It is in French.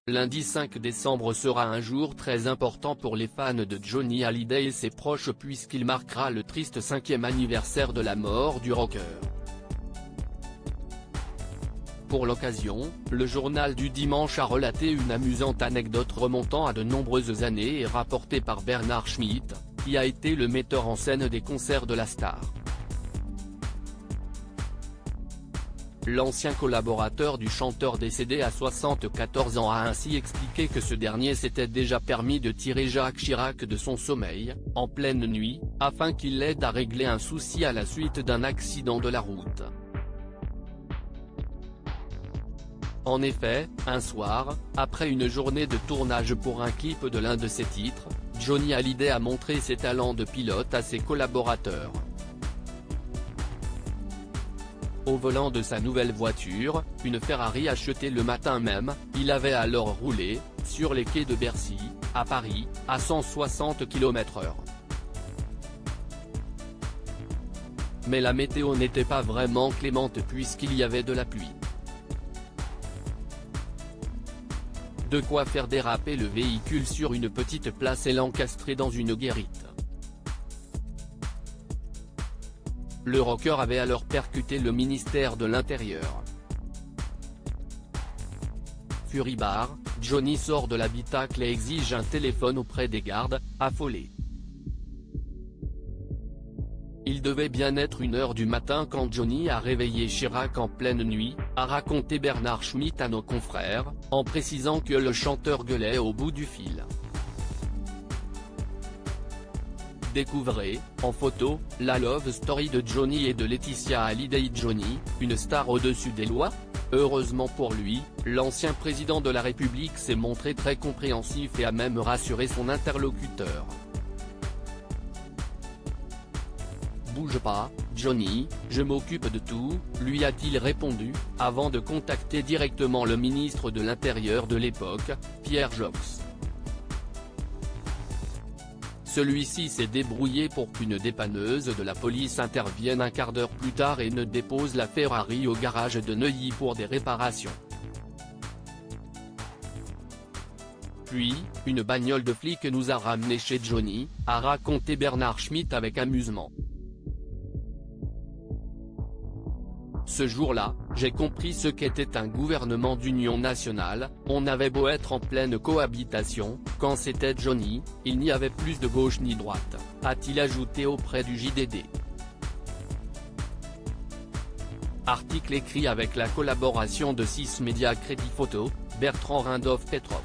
Lundi 5 décembre sera un jour très important pour les fans de Johnny Hallyday et ses proches puisqu'il marquera le triste 5e anniversaire de la mort du rocker. Pour l'occasion, le journal du dimanche a relaté une amusante anecdote remontant à de nombreuses années et rapportée par Bernard Schmitt, qui a été le metteur en scène des concerts de la star. L'ancien collaborateur du chanteur décédé à 74 ans a ainsi expliqué que ce dernier s'était déjà permis de tirer Jacques Chirac de son sommeil, en pleine nuit, afin qu'il l'aide à régler un souci à la suite d'un accident de la route. En effet, un soir, après une journée de tournage pour un clip de l'un de ses titres, Johnny Hallyday a montré ses talents de pilote à ses collaborateurs. Au volant de sa nouvelle voiture, une Ferrari achetée le matin même, il avait alors roulé, sur les quais de Bercy, à Paris, à 160 km/h. Mais la météo n'était pas vraiment clémente puisqu'il y avait de la pluie. De quoi faire déraper le véhicule sur une petite place et l'encastrer dans une guérite. Le rocker avait alors percuté le ministère de l'Intérieur. Furibard, Johnny sort de l'habitacle et exige un téléphone auprès des gardes, affolé. Il devait bien être 1h du matin quand Johnny a réveillé Chirac en pleine nuit, a raconté Bernard Schmitt à nos confrères, en précisant que le chanteur gueulait au bout du fil. Découvrez, en photo, la love story de Johnny et de Laetitia Hallyday. Johnny, une star au-dessus des lois? Heureusement pour lui, l'ancien président de la République s'est montré très compréhensif et a même rassuré son interlocuteur. Bouge pas, Johnny, je m'occupe de tout, lui a-t-il répondu, avant de contacter directement le ministre de l'Intérieur de l'époque, Pierre Joxe. Celui-ci s'est débrouillé pour qu'une dépanneuse de la police intervienne un quart d'heure plus tard et ne dépose la Ferrari au garage de Neuilly pour des réparations. Puis, une bagnole de flic nous a ramenés chez Johnny, a raconté Bernard Schmitt avec amusement. Ce jour-là, j'ai compris ce qu'était un gouvernement d'union nationale. On avait beau être en pleine cohabitation, quand c'était Johnny, il n'y avait plus de gauche ni droite, a-t-il ajouté auprès du JDD. Article écrit avec la collaboration de 6 médias Crédit Photo, Bertrand Rindolph Petrov.